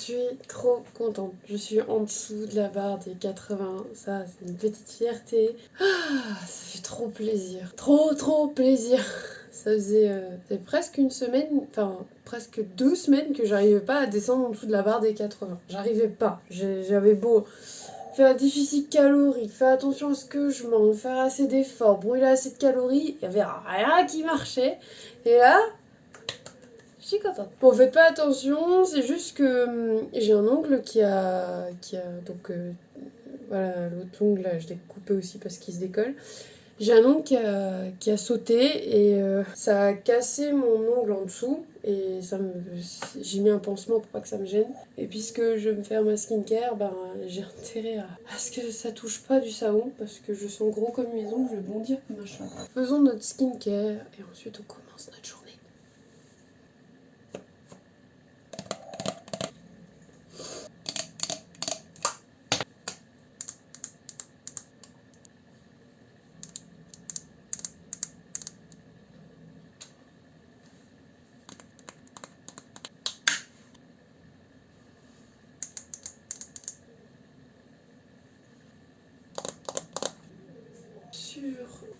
suis trop contente. Je suis en dessous de la barre des 80. Ça, c'est une petite fierté. Ah, ça fait trop plaisir. Trop plaisir. Ça faisait presque une semaine, enfin presque 2 semaines que j'arrivais pas à descendre en dessous de la barre des 80. J'arrivais pas. J'avais beau faire un déficit calorique, faire attention à ce que je mange, faire assez d'efforts, brûler assez de calories, il y avait rien qui marchait. Et là, je suis contente. Bon, faites pas attention, c'est juste que j'ai un ongle donc voilà, l'autre ongle là, je l'ai coupé aussi parce qu'il se décolle. J'ai un ongle qui a sauté et ça a cassé mon ongle en dessous et j'ai mis un pansement pour pas que ça me gêne. Et puisque je vais me faire ma skincare, j'ai intérêt à ce que ça touche pas du savon parce que je sens gros comme mes ongles, je vais bondir comme un chat. Faisons notre skincare et ensuite on commence notre journée.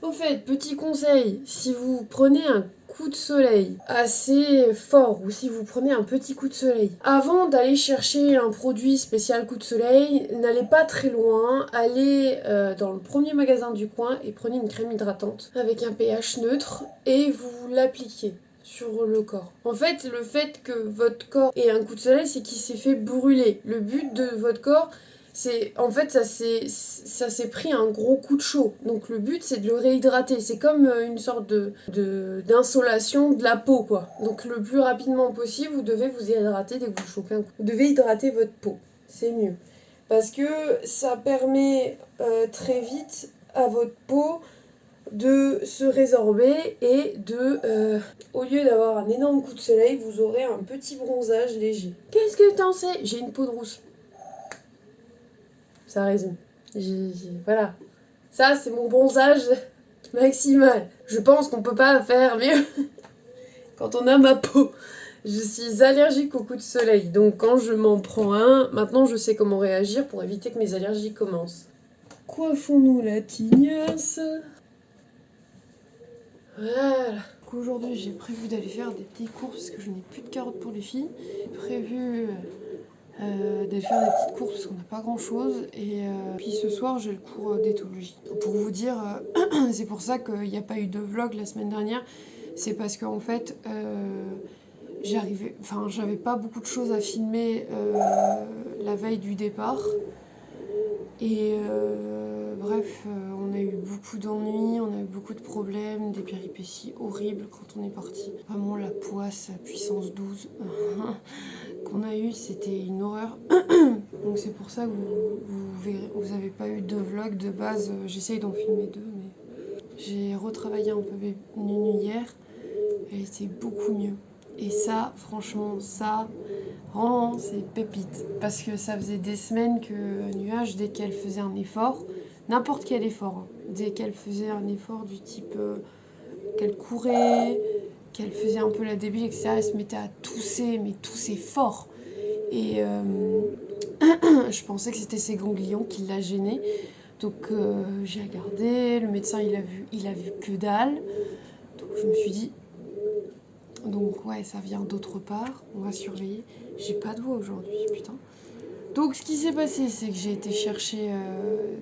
Au fait, petit conseil, si vous prenez un coup de soleil assez fort ou si vous prenez un petit coup de soleil, avant d'aller chercher un produit spécial coup de soleil, n'allez pas très loin, allez dans le premier magasin du coin et prenez une crème hydratante avec un pH neutre et vous l'appliquez sur le corps. En fait, le fait que votre corps ait un coup de soleil, c'est qu'il s'est fait brûler. Le but de votre corps, ça s'est pris un gros coup de chaud. Donc le but c'est de le réhydrater. C'est comme une sorte d'insolation de la peau quoi. Donc le plus rapidement possible, vous devez vous hydrater dès que vous chopez un coup. Vous devez hydrater votre peau. C'est mieux. Parce que ça permet très vite à votre peau de se résorber et au lieu d'avoir un énorme coup de soleil, vous aurez un petit bronzage léger. Qu'est-ce que t'en sais? J'ai une peau de rousse. Ça résume. Voilà. Ça, c'est mon bronzage maximal. Je pense qu'on peut pas faire mieux quand on a ma peau. Je suis allergique aux coups de soleil, donc quand je m'en prends un, maintenant je sais comment réagir pour éviter que mes allergies commencent. Coiffons-nous la tignasse. Voilà. Aujourd'hui, j'ai prévu d'aller faire des petites courses parce que je n'ai plus de carottes pour les filles. J'ai prévu d'aller faire des petites courses parce qu'on n'a pas grand chose et puis ce soir j'ai le cours d'éthologie. Pour vous dire, c'est pour ça qu'il n'y a pas eu de vlog la semaine dernière, c'est parce qu'en fait j'avais pas beaucoup de choses à filmer la veille du départ et bref, on a eu beaucoup d'ennuis, on a eu beaucoup de problèmes, des péripéties horribles quand on est parti. Vraiment la poisse puissance 12 qu'on a eu, c'était une horreur. Donc c'est pour ça que vous avez pas eu de vlog de base. J'essaye d'en filmer 2, mais j'ai retravaillé un peu Nunu hier. Elle était beaucoup mieux. Et ça, franchement, ça, vraiment, c'est pépite. Parce que ça faisait des semaines que Nuage, dès qu'elle faisait un effort, n'importe quel effort, hein, dès qu'elle faisait un effort du type qu'elle courait, qu'elle faisait un peu la débile, etc., elle se mettait à tousser, mais tousser fort. Et je pensais que c'était ses ganglions qui la gênaient. Donc j'ai regardé, le médecin il a vu que dalle. Donc je me suis dit, donc ouais, ça vient d'autre part, on va surveiller. J'ai pas de voix aujourd'hui, putain. Donc ce qui s'est passé, c'est que j'ai été chercher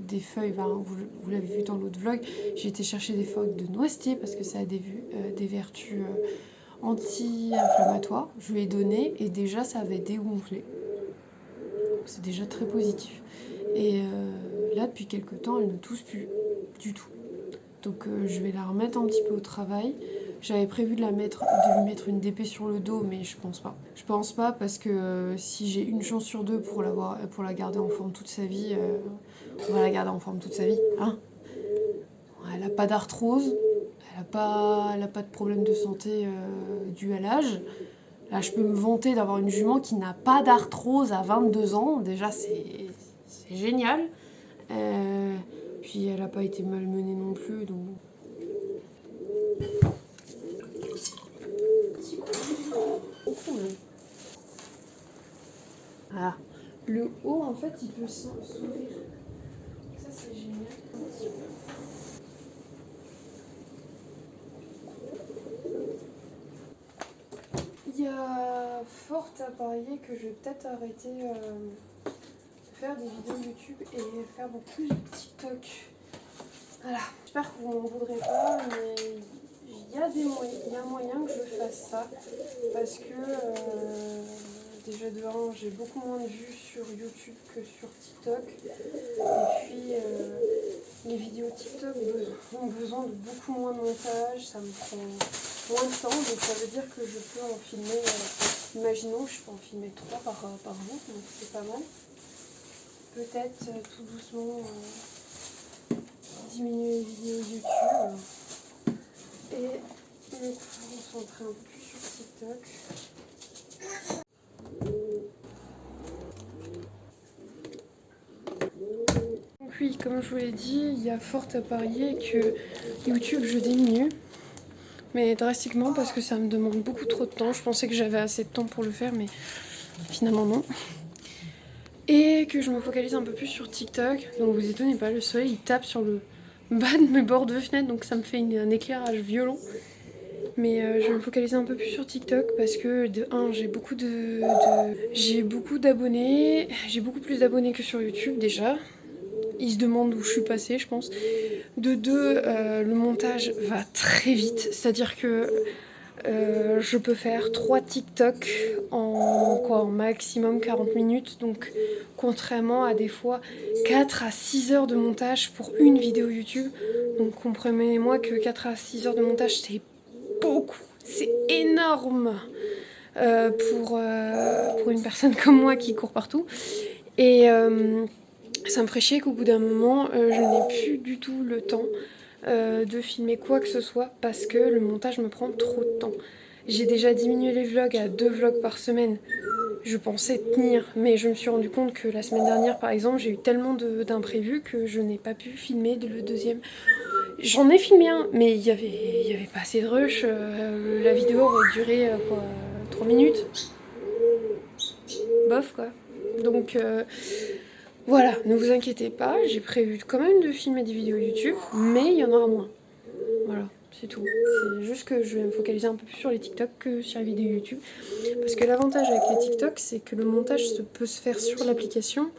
des feuilles, vous l'avez vu dans l'autre vlog, j'ai été chercher des feuilles de noisetier parce que ça a des vertus anti-inflammatoires. Je lui ai donné et déjà ça avait dégonflé. C'est déjà très positif. Et là, depuis quelques temps, elle ne tousse plus du tout. Donc je vais la remettre un petit peu au travail. J'avais prévu de lui mettre une DP sur le dos, mais je pense pas. Je pense pas parce que si j'ai une chance sur 2 pour la garder en forme toute sa vie, on va la garder en forme toute sa vie. Hein, elle n'a pas d'arthrose, elle n'a pas de problème de santé dû à l'âge. Là, je peux me vanter d'avoir une jument qui n'a pas d'arthrose à 22 ans. Déjà, c'est génial. Puis, elle n'a pas été malmenée non plus. Donc... Voilà. Le haut, en fait, il peut s'ouvrir. Ça, c'est génial. Il y a fort à parier que je vais peut-être arrêter de faire des vidéos YouTube et faire beaucoup plus de TikTok. Voilà. J'espère que vous m'en voudrez pas, mais il y a moyen que je fasse ça. Parce que déjà de 1, j'ai beaucoup moins de vues sur YouTube que sur TikTok. Et puis les vidéos TikTok ont besoin de beaucoup moins de montage, ça me prend moins de temps, donc ça veut dire que je peux en filmer, imaginons, je peux en filmer 3 par jour, donc c'est pas mal. Peut-être tout doucement diminuer les vidéos YouTube et me concentrer un peu plus sur TikTok. Donc oui, comme je vous l'ai dit, il y a fort à parier que YouTube je diminue, mais drastiquement parce que ça me demande beaucoup trop de temps. Je pensais que j'avais assez de temps pour le faire, mais finalement non. Et que je me focalise un peu plus sur TikTok. Donc vous étonnez pas, le soleil il tape sur le bas de mes bords de fenêtre, donc ça me fait un éclairage violent. Mais je vais me focaliser un peu plus sur TikTok parce que de 1, j'ai beaucoup d'abonnés, j'ai beaucoup plus d'abonnés que sur YouTube déjà. Ils se demandent où je suis passée, je pense. De 2, le montage va très vite, c'est-à-dire que je peux faire 3 TikTok en maximum 40 minutes. Donc contrairement à des fois 4 à 6 heures de montage pour une vidéo YouTube. Donc comprenez-moi que 4 à 6 heures de montage c'est beaucoup, c'est énorme pour une personne comme moi qui court partout. Et ça me ferait chier qu'au bout d'un moment je n'ai plus du tout le temps de filmer quoi que ce soit parce que le montage me prend trop de temps. J'ai déjà diminué les vlogs à 2 vlogs par semaine. Je pensais tenir, mais je me suis rendu compte que la semaine dernière par exemple j'ai eu tellement d'imprévus que je n'ai pas pu filmer le deuxième. J'en ai filmé un, mais il y avait pas assez de rush. La vidéo aurait duré 3 minutes. Bof quoi. Donc voilà, ne vous inquiétez pas, j'ai prévu quand même de filmer des vidéos YouTube, mais il y en aura moins. Voilà, c'est tout. C'est juste que je vais me focaliser un peu plus sur les TikTok que sur les vidéos YouTube. Parce que l'avantage avec les TikTok, c'est que le montage peut se faire sur l'application.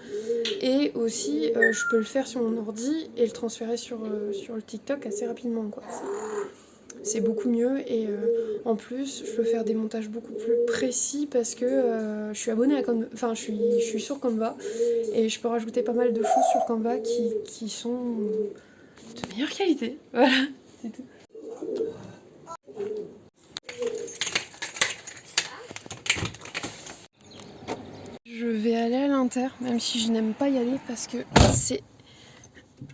Et aussi, je peux le faire sur mon ordi et le transférer sur le TikTok assez rapidement, quoi. C'est beaucoup mieux et en plus, je peux faire des montages beaucoup plus précis parce que je suis abonnée à Canva, enfin je suis sur Canva et je peux rajouter pas mal de choses sur Canva qui sont de meilleure qualité. Voilà, c'est tout. Je vais aller à l'Inter, même si je n'aime pas y aller parce que c'est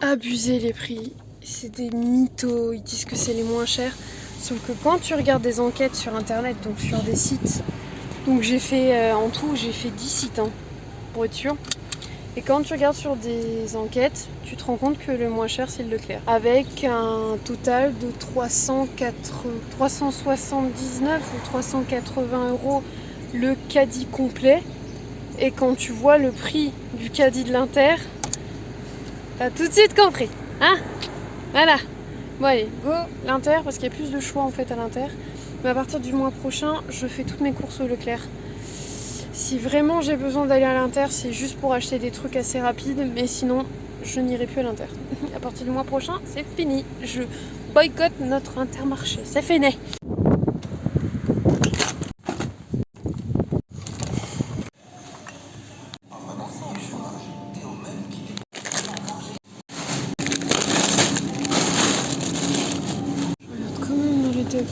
abusé les prix. C'est des mythos, ils disent que c'est les moins chers. Sauf que quand tu regardes des enquêtes sur internet, donc sur des sites, donc j'ai fait en tout, j'ai fait 10 sites hein, pour être sûr. Et quand tu regardes sur des enquêtes, tu te rends compte que le moins cher c'est le Leclerc. Avec un total de 379 ou 380 € le caddie complet. Et quand tu vois le prix du caddie de l'Inter, t'as tout de suite compris, hein? Voilà. Bon allez, go l'Inter, parce qu'il y a plus de choix en fait à l'Inter. Mais à partir du mois prochain, je fais toutes mes courses au Leclerc. Si vraiment j'ai besoin d'aller à l'Inter, c'est juste pour acheter des trucs assez rapides, mais sinon, je n'irai plus à l'Inter. À partir du mois prochain, c'est fini. Je boycotte notre Intermarché. C'est fini.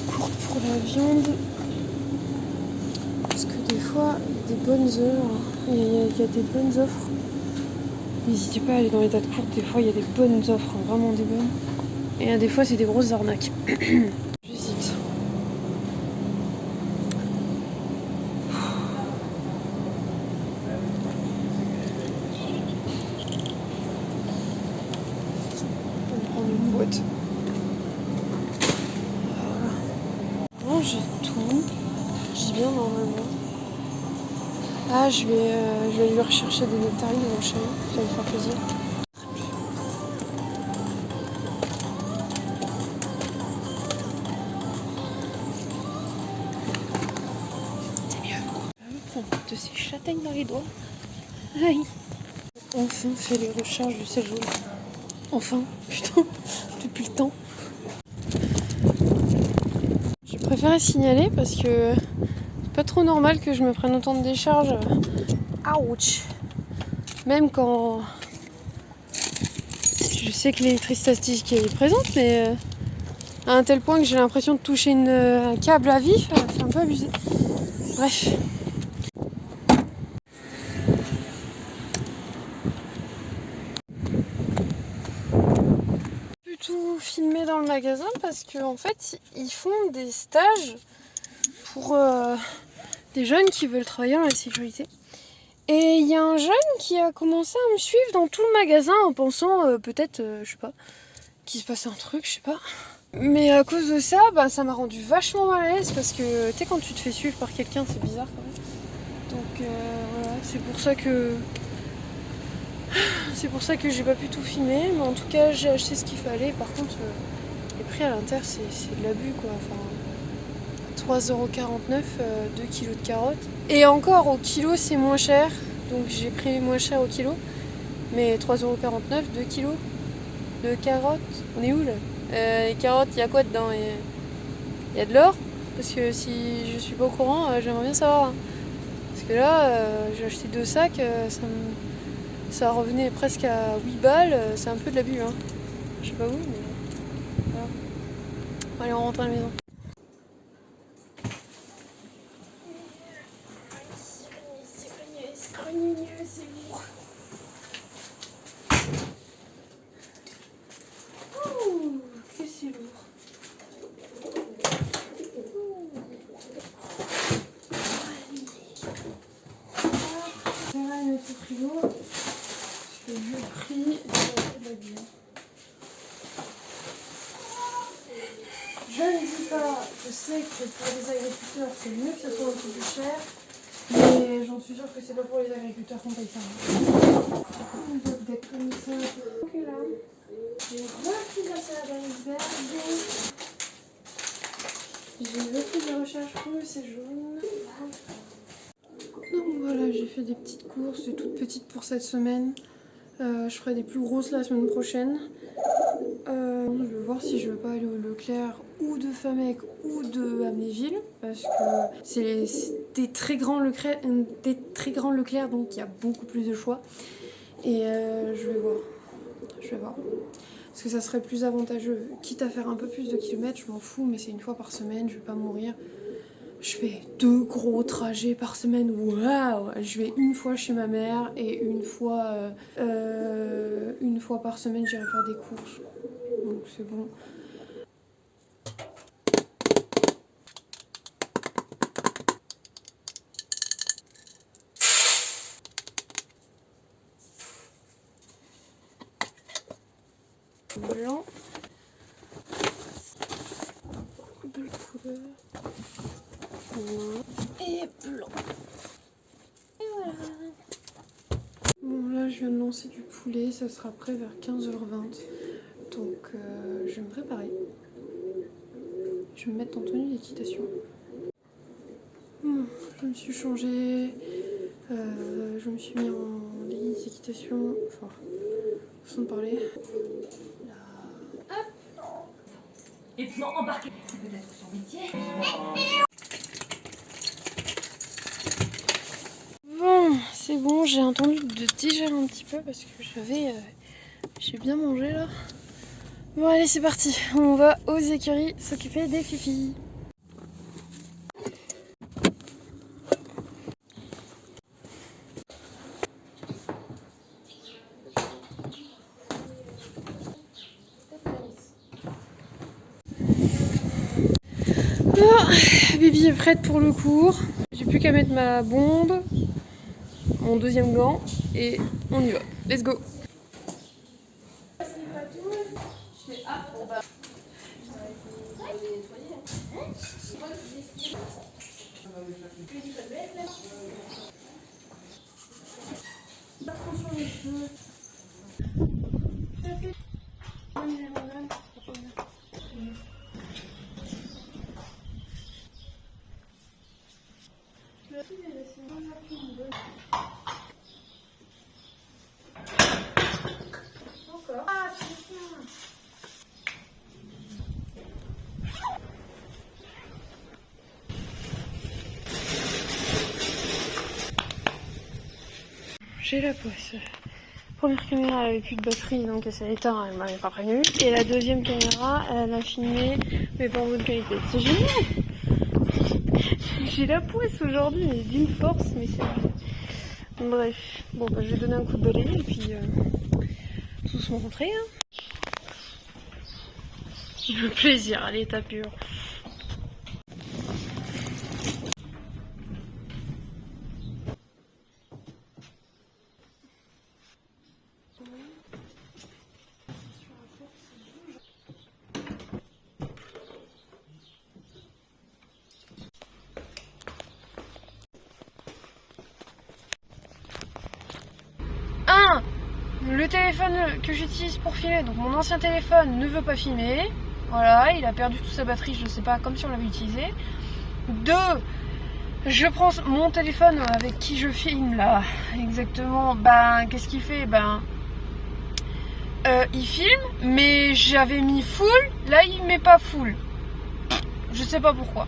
Courte pour la viande parce que des fois il y a des bonnes heures, il y a des bonnes offres. N'hésitez pas à aller dans les dates courtes, des fois il y a des bonnes offres, hein, vraiment des bonnes. Et des fois c'est des grosses arnaques. J'hésite. On va prendre une boîte. J'ai tout. Je dis bien normalement. Ah, Là, je vais lui rechercher des nectarines, mon chéri. Ça va me faire plaisir. C'est mieux. Elle va prendre de ces châtaignes dans les doigts. Aïe. Enfin, fait les recharges du séjour. Enfin, putain, depuis le temps. Je préférais signaler parce que c'est pas trop normal que je me prenne autant de décharge. Ouch. Même quand je sais que l'électricité statique est présente, mais à un tel point que j'ai l'impression de toucher un câble à vif, c'est un peu abusé. Bref. Du tout filmer dans le magasin parce qu'en fait, ils font des stages pour des jeunes qui veulent travailler dans la sécurité. Et il y a un jeune qui a commencé à me suivre dans tout le magasin en pensant peut-être, je sais pas, qu'il se passait un truc, je sais pas. Mais à cause de ça, bah, ça m'a rendu vachement mal à l'aise parce que tu sais, quand tu te fais suivre par quelqu'un, c'est bizarre quand même. Donc voilà, c'est pour ça que j'ai pas pu tout filmer. Mais en tout cas, j'ai acheté ce qu'il fallait. Par contre, les prix à l'inter, c'est de l'abus quoi. Enfin, 3,49€, 2 kilos de carottes. Et encore, au kilo, c'est moins cher. Donc j'ai pris moins cher au kilo. Mais 3,49€, 2 kilos de carottes. On est où là? Les carottes, il y a quoi dedans? Il y a de l'or? Parce que si je suis pas au courant, j'aimerais bien savoir. Parce que là, j'ai acheté 2 sacs, ça revenait presque à 8 balles. C'est un peu de l'abus. Hein. Je sais pas où, mais voilà. Allez, on rentre à la maison. C'est lourd. Oh, que c'est lourd. Ça va le mettre au frigo. Parce que vu le prix, ça va bien. Je ne dis pas, je sais que pour les agriculteurs, c'est mieux que ça soit un peu plus cher. Mais j'en suis sûre que c'est pas pour les agriculteurs qu'on paye ça. On doit d'être comme ça. Donc là, j'ai repris la salade à l'iceberg. J'ai repris des recherches pour le séjour. Donc voilà, j'ai fait des petites courses, des toutes petites pour cette semaine. Je ferai des plus grosses la semaine prochaine. Je vais voir si je veux pas aller au Leclerc ou de Famec ou de Amnéville parce que c'est des très grands Leclerc, donc il y a beaucoup plus de choix. Et je vais voir. Parce que ça serait plus avantageux, quitte à faire un peu plus de kilomètres, je m'en fous, mais c'est une fois par semaine, je vais pas mourir. Je fais 2 gros trajets par semaine, waouh! Je vais une fois chez ma mère et une fois par semaine j'irai faire des courses. Donc c'est bon. Blanc. Bleu couleur. Et blanc. Et voilà. Bon là je viens de lancer du poulet, ça sera prêt vers 15h20. Donc je vais me préparer. Je vais me mettre en tenue d'équitation. Bon, je me suis changée. Je me suis mis en leggings d'équitation. Enfin, façon de parler. Là. Hop. Et puis embarquer. C'est peut-être son métier. Bon, c'est bon, j'ai entendu de digérer un petit peu parce que j'ai bien mangé là. Bon allez, c'est parti, on va aux écuries s'occuper des fifis. Oh, Bibi est prête pour le cours. J'ai plus qu'à mettre ma bombe, mon deuxième gant et on y va. Let's go. J'ai la poisse. Première caméra, elle avait plus de batterie, donc elle s'est éteinte, elle m'avait pas prévenu. Et la deuxième caméra, elle a filmé, mais pas en bonne qualité. C'est génial. J'ai la poisse aujourd'hui, mais d'une force, mais c'est... Bref, bon bah, je vais donner un coup de balai et puis tous sont rentrés. Hein. Le plaisir à l'état pur. Le téléphone que j'utilise pour filmer, donc mon ancien téléphone ne veut pas filmer. Voilà, il a perdu toute sa batterie, je sais pas, comme si on l'avait utilisé. 2, je prends mon téléphone avec qui je filme là, exactement. Ben, qu'est-ce qu'il fait? Ben, il filme, mais j'avais mis full, là il met pas full. Je sais pas pourquoi.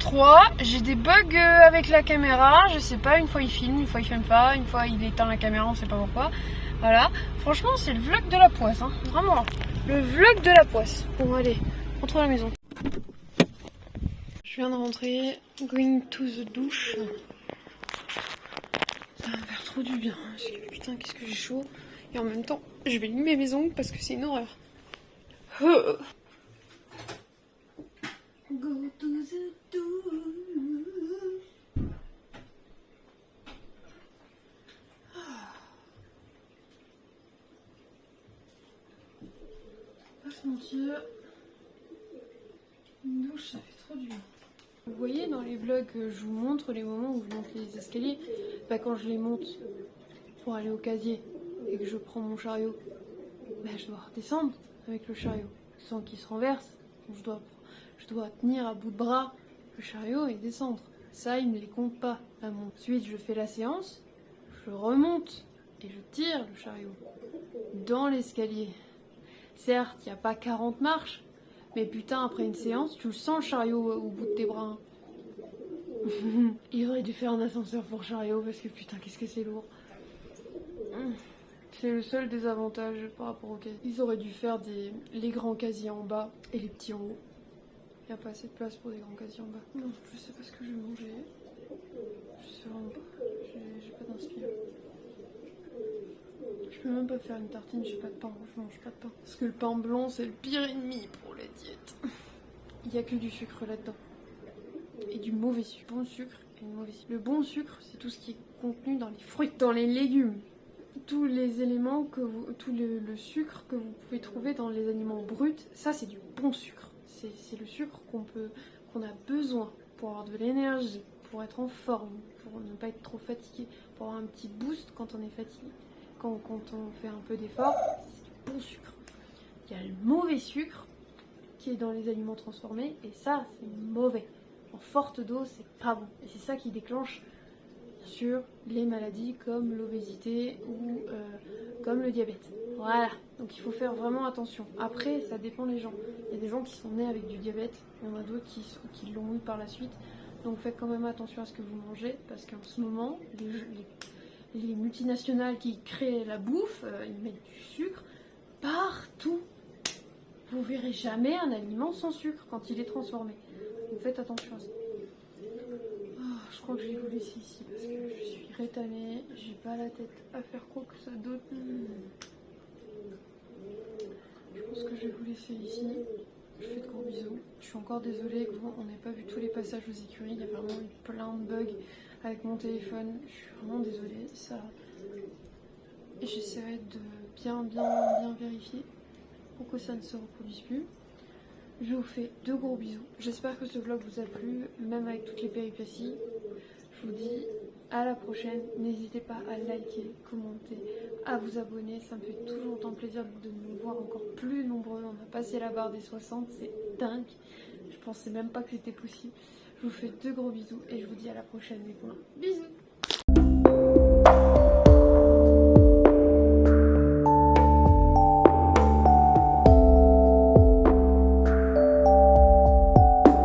3, j'ai des bugs avec la caméra, je sais pas, une fois il filme, une fois il filme pas, une fois il éteint la caméra, on sait pas pourquoi. Voilà, franchement c'est le vlog de la poisse, hein. Vraiment, le vlog de la poisse. Bon allez, rentre à la maison. Je viens de rentrer, going to the douche. Ça va me faire trop du bien, parce que putain qu'est-ce que j'ai chaud. Et en même temps, je vais limer mes ongles parce que c'est une horreur. Go to the douche. Pas se mentir, une douche ça fait trop du bien. Vous voyez dans les vlogs, je vous montre les moments où je monte les escaliers. Bah, quand je les monte pour aller au casier et que je prends mon chariot, bah, je dois redescendre avec le chariot sans qu'il se renverse. Donc, je dois tenir à bout de bras le chariot et descendre. Ça, il ne les compte pas. Ensuite, je fais la séance, je remonte et je tire le chariot dans l'escalier. Certes, il n'y a pas 40 marches, mais putain, après une séance, tu le sens le chariot au bout de tes bras. Il aurait dû faire un ascenseur pour chariot parce que putain, qu'est-ce que c'est lourd. C'est le seul désavantage par rapport au casier. Ils auraient dû faire les grands casiers en bas et les petits en haut. Il n'y a pas assez de place pour des grands casiers en bas. Non, je sais pas ce que je vais manger. Je sais vraiment pas. J'ai pas d'inspiration. Je peux même pas faire une tartine, j'ai pas de pain, je mange pas de pain. Parce que le pain blanc, c'est le pire ennemi pour la diète. Il y a que du sucre là-dedans. Et du mauvais sucre. Bon sucre et du mauvais sucre. Le bon sucre, c'est tout ce qui est contenu dans les fruits, dans les légumes. Tous les éléments tout le sucre que vous pouvez trouver dans les aliments bruts, ça c'est du bon sucre. C'est le sucre qu'on a besoin pour avoir de l'énergie, pour être en forme, pour ne pas être trop fatigué, pour avoir un petit boost quand on est fatigué. Quand on fait un peu d'effort, c'est du bon sucre. Il y a le mauvais sucre qui est dans les aliments transformés et ça c'est mauvais. En forte dose, c'est pas bon. Et c'est ça qui déclenche bien sûr les maladies comme l'obésité ou comme le diabète. Voilà, donc il faut faire vraiment attention. Après, ça dépend des gens. Il y a des gens qui sont nés avec du diabète, il y en a d'autres qui l'ont eu par la suite. Donc faites quand même attention à ce que vous mangez parce qu'en ce moment, les multinationales qui créent la bouffe, ils mettent du sucre partout. Vous verrez jamais un aliment sans sucre quand il est transformé. Donc faites attention à ça. Oh, je crois que je vais vous laisser ici parce que je suis rétamée, j'ai pas la tête à faire quoi que ça d'autre. Je pense que je vais vous laisser ici. Je fais de gros bisous. Je suis encore désolée qu'on n'ait pas vu tous les passages aux écuries. Il y a vraiment eu plein de bugs avec mon téléphone. Je suis vraiment désolée. Ça, j'essaierai de bien vérifier pour que ça ne se reproduise plus. Je vous fais de gros bisous. J'espère que ce vlog vous a plu, même avec toutes les péripéties. Je vous dis à la prochaine. N'hésitez pas à liker, commenter, à vous abonner. Ça me fait toujours autant plaisir de nous voir encore plus nombreux. On a passé la barre des 60, c'est dingue. Je pensais même pas que c'était possible. Je vous fais de gros bisous et je vous dis à la prochaine les poulains. Bisous.